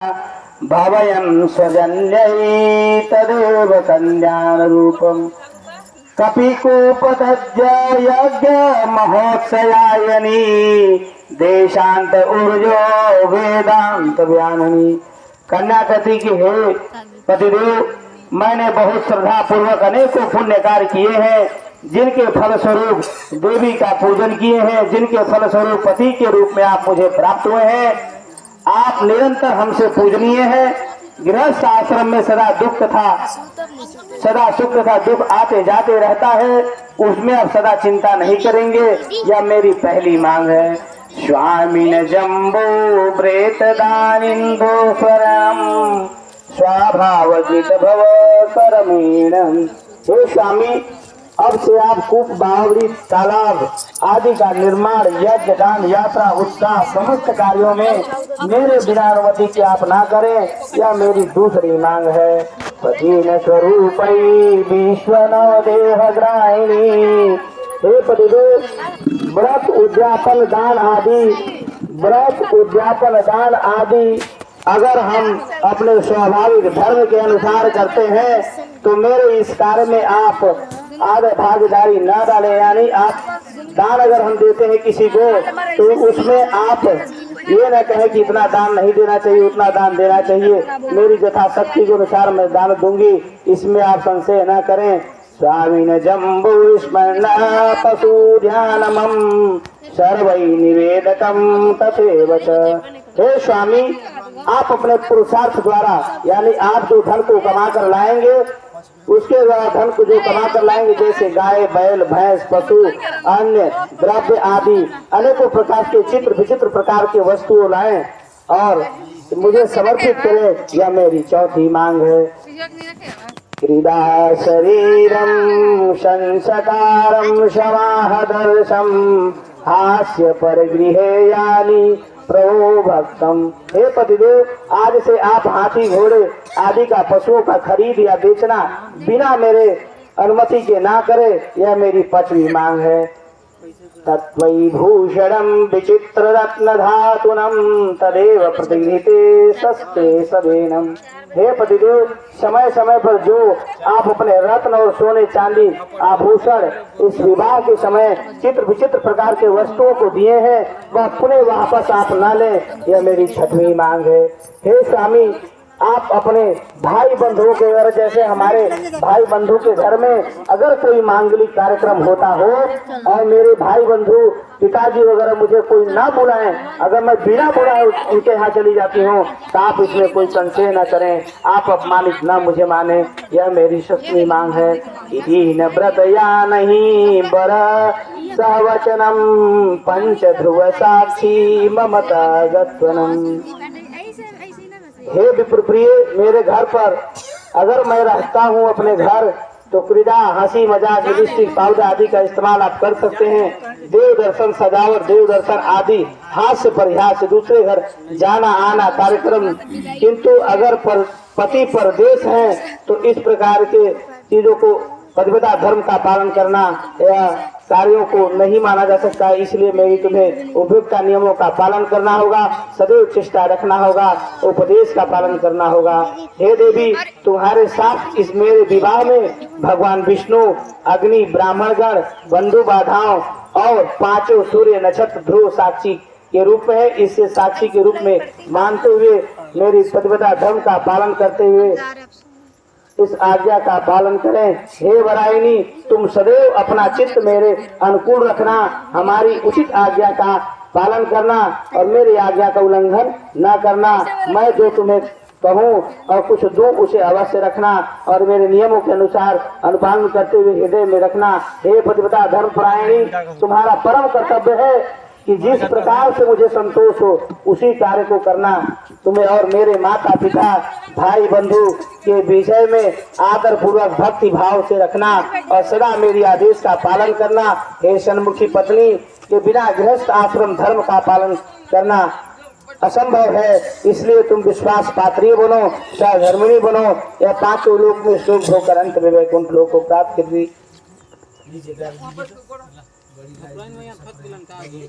भावयन् स्वजन्यै तदेव कल्याणरूपम् कपिकूपतज्ज यज्ञ महोत्सयायनी देशांत ऊर्जो वेदांत व्याननी। कन्या कहती कि हे पतिदेव, मैंने बहुत श्रद्धा पूर्वक अनेकों पुण्य कार्य किए हैं, जिनके फल स्वरूप देवी का पूजन किए हैं, जिनके फल स्वरूप पति के रूप में आप मुझे प्राप्त हुए हैं। आप निरंतर हमसे पूजनीय हैं। गृहस्थ आश्रम में सदा दुख था, सदा सुख तथा दुख आते जाते रहता है, उसमें अब सदा चिंता नहीं करेंगे। यह मेरी पहली मांग है। स्वामिन जम्बो प्रेतदानिंदो स्वरम स्वाभावजित भव करमेणम। हे स्वामी, अब से आप कूप, बावड़ी, तालाब आदि का निर्माण, यज्ञ, दान, यात्रा, उत्साह समस्त कार्यों में मेरे बिना अनुमति के आप ना करें। यह मेरी दूसरी मांग है। पतिन स्वरूप विश्वनव देह ग्राहिणी। हे पतिदेव, व्रत उद्यापन दान आदि, व्रत उद्यापन दान आदि अगर हम अपने स्वाभाविक धर्म के अनुसार करते हैं तो मेरे इस कार्य में आप आधे भागीदारी न डालें। यानी आप दान अगर हम देते हैं किसी को तो उसमें आप ये न कहें कि इतना दान नहीं देना चाहिए, उतना दान देना चाहिए। मेरी यथाशक्ति के अनुसार मैं दान दूंगी, इसमें आप संशय न करें। स्वामिन जम्बो स्मरण पशु ध्यानमं सर्वै निवेदकम तथैव च। हे स्वामी, आप अपने पुरुषार्थ द्वारा, यानी आप जो धन को कमा कर लाएंगे, उसके द्वारा धन को जो कमा कर लाएंगे, जैसे गाय, बैल, भैंस, पशु, अन्य द्रव्य आदि अनेकों प्रकार के चित्र विचित्र प्रकार के वस्तुओं लाएं और मुझे समर्पित करें। यह मेरी चौथी मांग है। क्रीडा शरीरम संस्कारम समाहदर्शम हास्य परिगृहे यानी प्रभो भक्तम। हे पतिदेव, आज से आप हाथी, घोड़े आदि का पशुओं का खरीद या बेचना बिना मेरे अनुमति के ना करे। यह मेरी पांचवी मांग है। तत्वैभूषणम विचित्र रत्न धातुनम तदेव प्रतिगृहीते सस्ते सदेनम। हे पतिदेव, समय समय पर जो आप अपने रत्न और सोने चांदी आभूषण इस विवाह के समय चित्र विचित्र प्रकार के वस्तुओं को दिए हैं, वह पुनः वापस आप न लें। यह मेरी छठवीं मांग है। हे स्वामी, आप अपने भाई बंधुओं के घर, जैसे हमारे भाई बंधु के घर में अगर कोई मांगलिक कार्यक्रम होता हो और मेरे भाई बंधु पिताजी वगैरह मुझे कोई ना बुलाएं, अगर मैं बिना बुलाए उनके यहाँ चली जाती हूँ, तो आप इसमें कोई संशय न करें, आप अपमानित न मुझे माने। यह मेरी सस्ती मांग है। न व्रत या नहीं बर सवचनम पंच ध्रुव साक्षी ममता गत्वनम। हे विप्रप्रिय, मेरे घर पर अगर मैं रहता हूँ अपने घर, तो क्रीड़ा, हंसी मजाक, लिपस्टिक, पाउडर आदि का इस्तेमाल आप कर सकते हैं। देव दर्शन, सजावट, देव दर्शन आदि हास्य परिहास, दूसरे घर जाना आना कार्यक्रम। किंतु अगर पति परदेश है तो इस प्रकार के चीजों को, पतिव्रता धर्म का पालन करना या कार्यों को नहीं माना जा सकता। इसलिए मेरी तुम्हें उपयुक्त नियमों का पालन करना होगा, सदैव चेष्टा रखना होगा, उपदेश का पालन करना होगा। हे देवी, तुम्हारे साथ इस मेरे विवाह में भगवान विष्णु, अग्नि, ब्राह्मणगण, बंधु बाधाओं और पांचों सूर्य, नक्षत्र, ध्रुव साक्षी के रूप में है। इससे साक्षी के रूप में मानते हुए मेरी पतिव्रता धर्म का पालन करते हुए इस आज्ञा का पालन करें। हे वरायिनी, तुम सदैव अपना चित्त मेरे अनुकूल रखना, हमारी उचित आज्ञा का पालन करना और मेरी आज्ञा का उल्लंघन न करना। मैं जो तुम्हें कहूँ और कुछ दूँ उसे अवश्य रखना और मेरे नियमों के अनुसार अनुपालन करते हुए हृदय में रखना। हे पतिव्रता धर्म परायणी, तुम्हारा परम कर्तव्य है कि जिस प्रकार से मुझे संतोष हो उसी कार्य को करना। तुम्हें और मेरे माता पिता भाई बंधु के विषय में आदर पूर्वक भक्ति भाव से रखना और सदा मेरी आदेश का पालन करना। हे सन्मुखी पत्नी, के बिना गृहस्थ आश्रम धर्म का पालन करना असंभव है। इसलिए तुम विश्वास पात्रीय बनो, सहधर्मिणी बनो। यह पांचों लोक में सुख होकर अंत में वैकुंठ लोक को प्राप्त कर